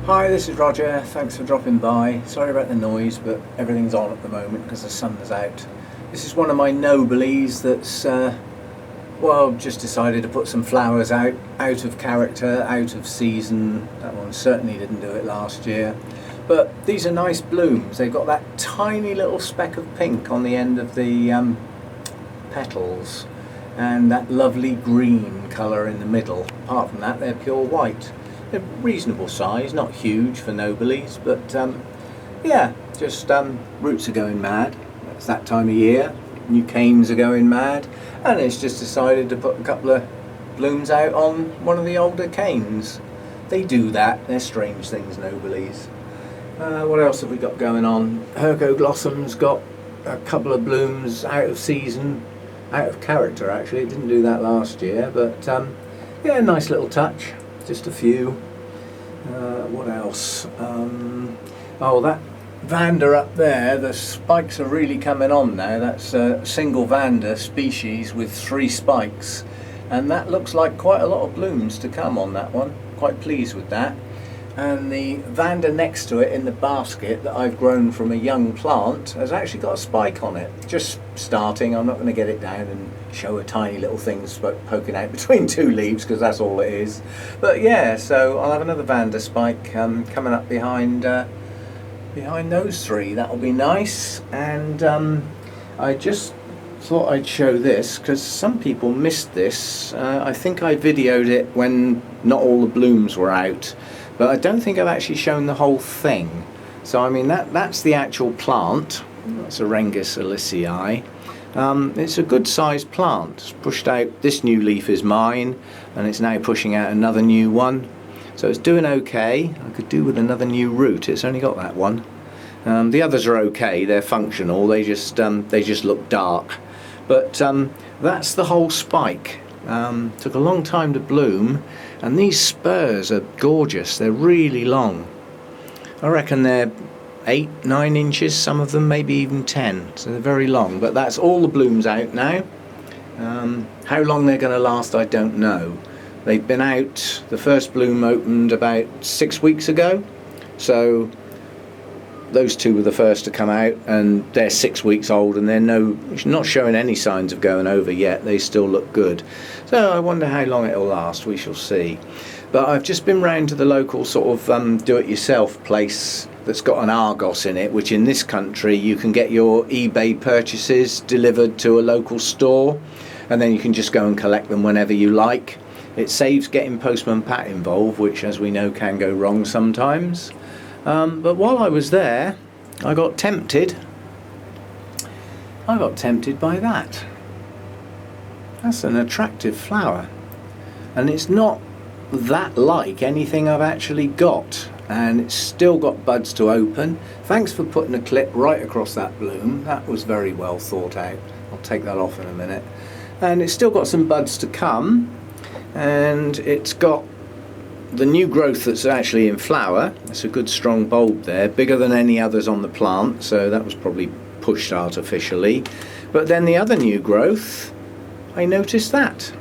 Hi, this is Roger. Thanks for dropping by. Sorry about the noise, but everything's on at the moment because the sun's out. This is one of my noblies that's, well, just decided to put some flowers out of character, out of season. That one certainly didn't do it last year. But these are nice blooms. They've got that tiny little speck of pink on the end of the petals and that lovely green colour in the middle. Apart from that, they're pure white. They're reasonable size, not huge for noblies, but yeah, just roots are going mad. It's that time of year. New canes are going mad, and it's just decided to put a couple of blooms out on one of the older canes. They do that. They're strange things, noblies. What else have we got going on? Glossop's got a couple of blooms out of season, out of character actually. It didn't do that last year, but yeah, nice little touch. Just a few. What else? Oh, that Vanda up there, the spikes are really coming on now. That's a single Vanda species with 3 spikes, and that looks like quite a lot of blooms to come on that one. Quite pleased with that. And the Vanda next to it in the basket that I've grown from a young plant has actually got a spike on it. Just starting. I'm not going to get it down and show a tiny little thing poking out between 2 leaves because that's all it is. But yeah, so I'll have another Vanda spike coming up behind those 3. That'll be nice. And I just thought I'd show this because some people missed this. I think I videoed it when not all the blooms were out. But I don't think I've actually shown the whole thing. So I mean that's the actual plant. That's a Rangaeci. It's a good sized plant. It's pushed out, this new leaf is mine, and it's now pushing out another new one. So it's doing okay. I could do with another new root. It's only got that one. The others are okay, they're functional, they just look dark. But that's the whole spike. Took a long time to bloom, and these spurs are gorgeous. They're really long. I reckon they're 8-9 inches, some of them maybe even 10, so they're very long. But that's all the blooms out now. How long they're going to last I don't know. They've been out, the first bloom opened about 6 weeks ago, so those 2 were the first to come out, and they're 6 weeks old, and they're not showing any signs of going over yet. They still look good. So I wonder how long it'll last. We shall see. But I've just been round to the local sort of do-it-yourself place that's got an Argos in it, which in this country you can get your eBay purchases delivered to a local store, and then you can just go and collect them whenever you like. It saves getting Postman Pat involved, which, as we know, can go wrong sometimes. But while I was there, I got tempted. I got tempted by that. That's an attractive flower. And it's not that like anything I've actually got. And it's still got buds to open. Thanks for putting a clip right across that bloom. That was very well thought out. I'll take that off in a minute. And it's still got some buds to come. And it's got the new growth that's actually in flower. It's a good strong bulb there, bigger than any others on the plant, so that was probably pushed artificially. But then the other new growth, I noticed that.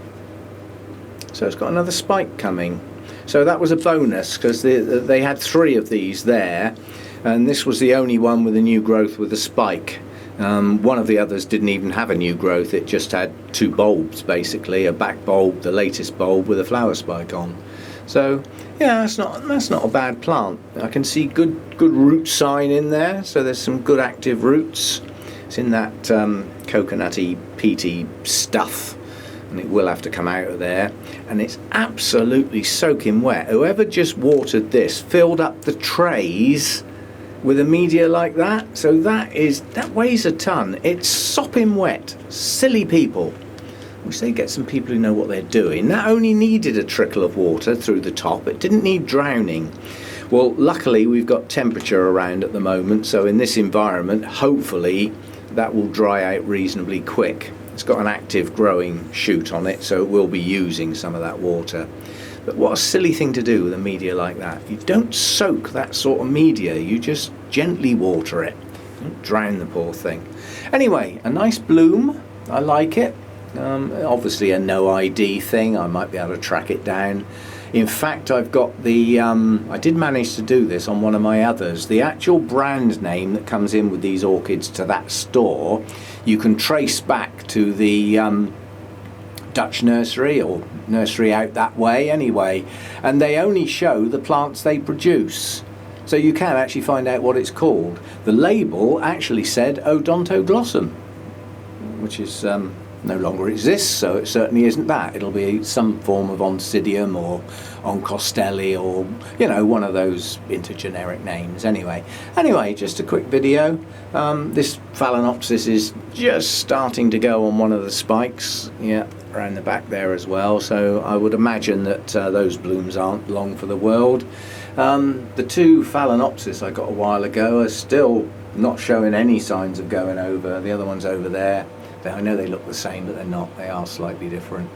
So it's got another spike coming. So that was a bonus because they had 3 of these there, and this was the only one with a new growth with a spike. One of the others didn't even have a new growth, it just had 2 bulbs basically, a back bulb, the latest bulb with a flower spike on. So yeah, that's not a bad plant. I can see good root sign in there, so there's some good active roots. It's in that coconutty, peaty stuff, and it will have to come out of there. And it's absolutely soaking wet. Whoever just watered this filled up the trays with a media like that, so that weighs a ton. It's sopping wet. Silly people. Wish they'd get some people who know what they're doing. That only needed a trickle of water through the top. It didn't need drowning. Well, luckily we've got temperature around at the moment, so in this environment, hopefully that will dry out reasonably quick. It's got an active growing shoot on it, so it will be using some of that water. But what a silly thing to do with a media like that. You don't soak that sort of media, you just gently water it. Don't drown the poor thing. Anyway, a nice bloom. I like it. Obviously a no ID thing. I might be able to track it down. In fact, I've got the, I did manage to do this on one of my others. The actual brand name that comes in with these orchids to that store, you can trace back to the Dutch nursery, or nursery out that way anyway, and they only show the plants they produce. So you can actually find out what it's called. The label actually said Odontoglossum, which is no longer exists, so it certainly isn't that. It'll be some form of Oncidium or Oncostelli, or, you know, one of those intergeneric names. Anyway, just a quick video. This Phalaenopsis is just starting to go on one of the spikes, yeah, around the back there as well, so I would imagine that those blooms aren't long for the world. The two Phalaenopsis I got a while ago are still not showing any signs of going over. The other one's over there. I know they look the same, but they're not. They are slightly different.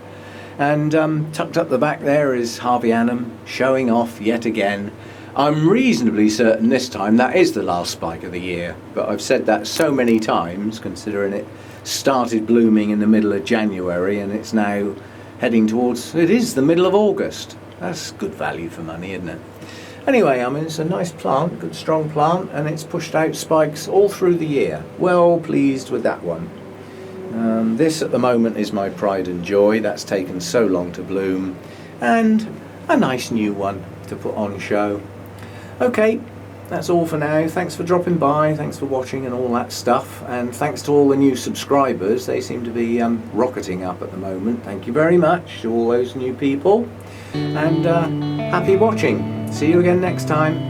And tucked up the back there is Harveyanum, showing off yet again. I'm reasonably certain this time that is the last spike of the year, but I've said that so many times, considering it started blooming in the middle of January and it's now heading towards, it is the middle of August. That's good value for money, isn't it? Anyway, I mean, it's a nice plant, good strong plant, and it's pushed out spikes all through the year. Well pleased with that one. This at the moment is my pride and joy. That's taken so long to bloom, and a nice new one to put on show. Okay, that's all for now. Thanks for dropping by, thanks for watching and all that stuff, and thanks to all the new subscribers. They seem to be rocketing up at the moment. Thank you very much to all those new people, and happy watching. See you again next time.